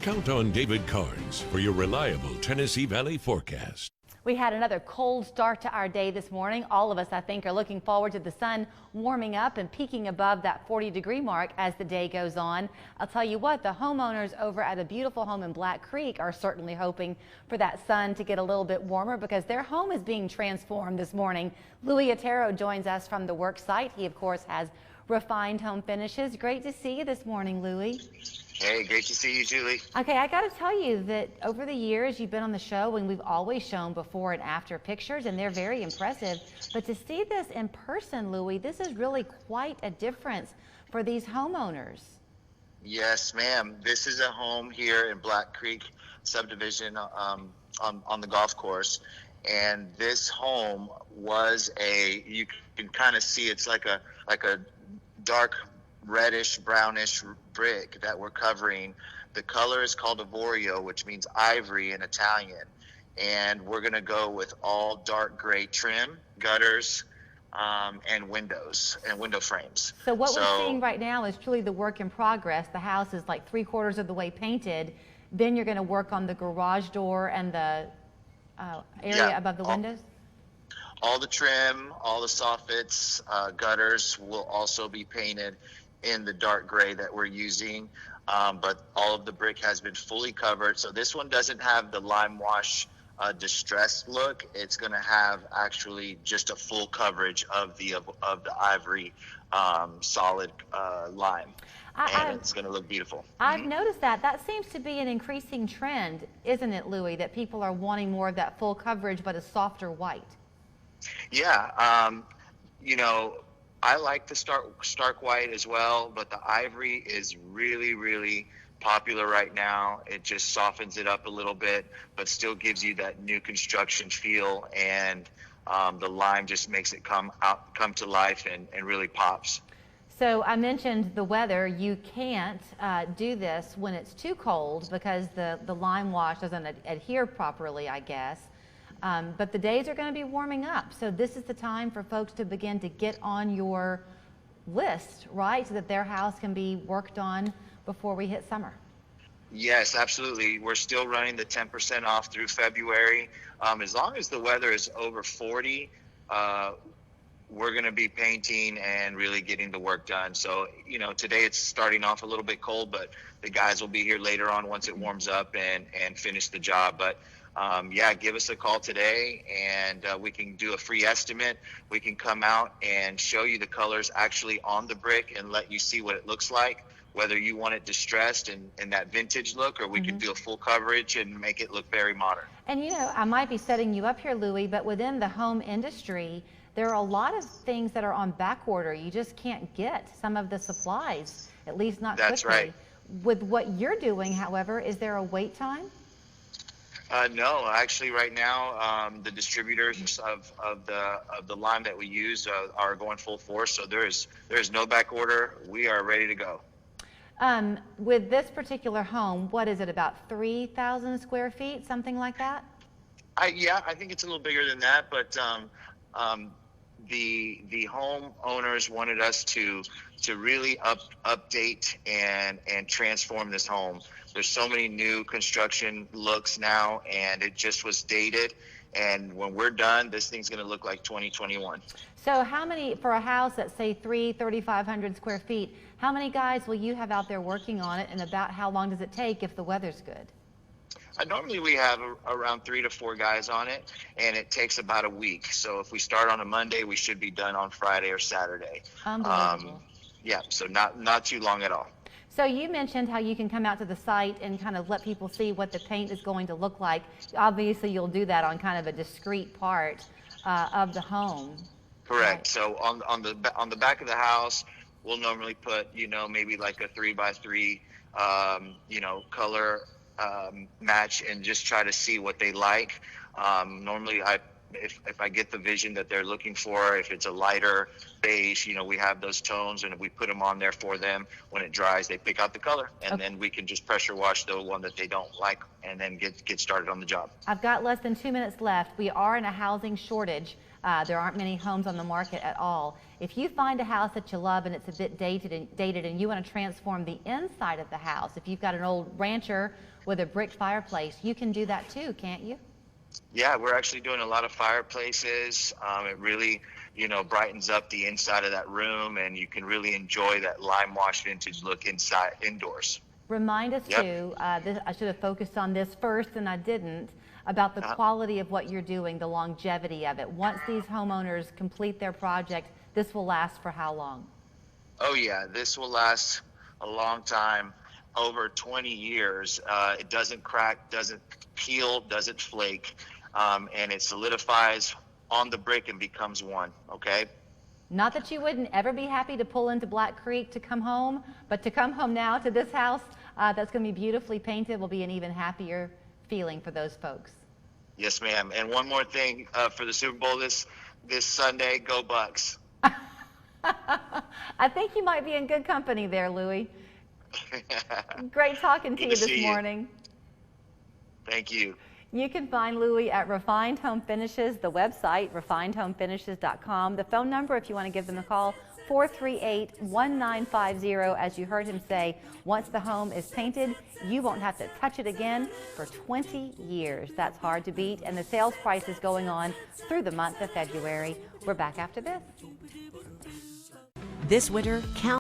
Count on David Carnes for your reliable Tennessee Valley forecast. We had another cold start to our day this morning. All of us, I think, are looking forward to the sun warming up and peaking above that 40-degree mark as the day goes on. I'll tell you what, the homeowners over at a beautiful home in Black Creek are certainly hoping for that sun to get a little bit warmer because their home is being transformed this morning. Louis Otero joins us from the work site. He, of course, has Refined Home Finishes. Great to see you this morning, Louis. Hey, great to see you, Julie. Okay, I got to tell you that over the years you've been on the show and we've always shown before and after pictures and they're very impressive. But to see this in person, Louis, this is really quite a difference for these homeowners. Yes, ma'am. This is a home here in Black Creek subdivision on the golf course. And this home was you can kind of see it's like a dark reddish brownish brick that we're covering. The color is called Avorio, which means ivory in Italian, and we're going to go with all dark gray trim, gutters, and windows and window frames. So what we're seeing right now is truly the work in progress. The house is like 3/4 of the way painted. Then you're going to work on the garage door and the area above the windows. All the trim, all the soffits, gutters will also be painted in the dark gray that we're using, but all of the brick has been fully covered. So this one doesn't have the lime wash distressed look. It's going to have actually just a full coverage of the ivory solid lime, and it's going to look beautiful. I've noticed that seems to be an increasing trend, isn't it, Louis, that people are wanting more of that full coverage but a softer white. Yeah, you know, I like the stark white as well, but the ivory is really, really popular right now. It just softens it up a little bit, but still gives you that new construction feel, and the lime just makes it come to life and really pops. So I mentioned the weather. You can't do this when it's too cold because the lime wash doesn't adhere properly, I guess. But the days are going to be warming up. So this is the time for folks to begin to get on your list, right? So that their house can be worked on before we hit summer. Yes, absolutely. We're still running the 10% off through February. As long as the weather is over 40, we're going to be painting and really getting the work done. So, you know, today it's starting off a little bit cold, but the guys will be here later on once it warms up and finish the job. But yeah, give us a call today and we can do a free estimate. We can come out and show you the colors actually on the brick and let you see what it looks like, whether you want it distressed and that vintage look, or we can do a full coverage and make it look very modern. And you know, I might be setting you up here, Louis, but within the home industry, there are a lot of things that are on back order. You just can't get some of the supplies, at least not quickly. That's right. With what you're doing, however, is there a wait time? No, actually right now, the distributors of the lime that we use are going full force. So there is no back order. We are ready to go. With this particular home, what is it, about 3,000 square feet, something like that? Yeah, I think it's a little bigger than that, but the homeowners wanted us to really update and transform this home. There's so many new construction looks now, and it just was dated. And when we're done, this thing's going to look like 2021. So how many, for a house that's say 3,500 square feet, how many guys will you have out there working on it, and about how long does it take if the weather's good? Normally we have around 3 to 4 guys on it, and it takes about a week. So if we start on a Monday, we should be done on Friday or Saturday. Unbelievable. Yeah, so not too long at all. So you mentioned how you can come out to the site and kind of let people see what the paint is going to look like. Obviously, you'll do that on kind of a discrete part of the home. Correct. Right. So on the back of the house, we'll normally put, you know, maybe like a 3x3, you know, color match, and just try to see what they like. Normally, if I get the vision that they're looking for, if it's a lighter beige, you know, we have those tones and we put them on there for them. When it dries, they pick out the color, and then we can just pressure wash the one that they don't like and then get started on the job. I've got less than 2 minutes left. We are in a housing shortage. There aren't many homes on the market at all. If you find a house that you love and it's a bit dated and you want to transform the inside of the house, if you've got an old rancher with a brick fireplace, you can do that too, can't you? Yeah, we're actually doing a lot of fireplaces. It really, brightens up the inside of that room, and you can really enjoy that lime wash vintage look indoors. Remind us too, I should have focused on this first and I didn't, about the quality of what you're doing, the longevity of it. Once these homeowners complete their project, this will last for how long? Oh yeah, this will last a long time, over 20 years. It doesn't crack, doesn't peel, doesn't flake, and it solidifies on the brick and becomes one, okay? Not that you wouldn't ever be happy to pull into Black Creek to come home, but to come home now to this house that's going to be beautifully painted will be an even happier feeling for those folks. Yes, ma'am. And one more thing for the Super Bowl this Sunday, go Bucks. I think you might be in good company there, Louie. Great talking to you this morning. Thank you. You can find Louie at Refined Home Finishes, the website, refinedhomefinishes.com. The phone number, if you want to give them a call, 438-1950. As you heard him say, once the home is painted, you won't have to touch it again for 20 years. That's hard to beat, and the sales price is going on through the month of February. We're back after this. This winter, count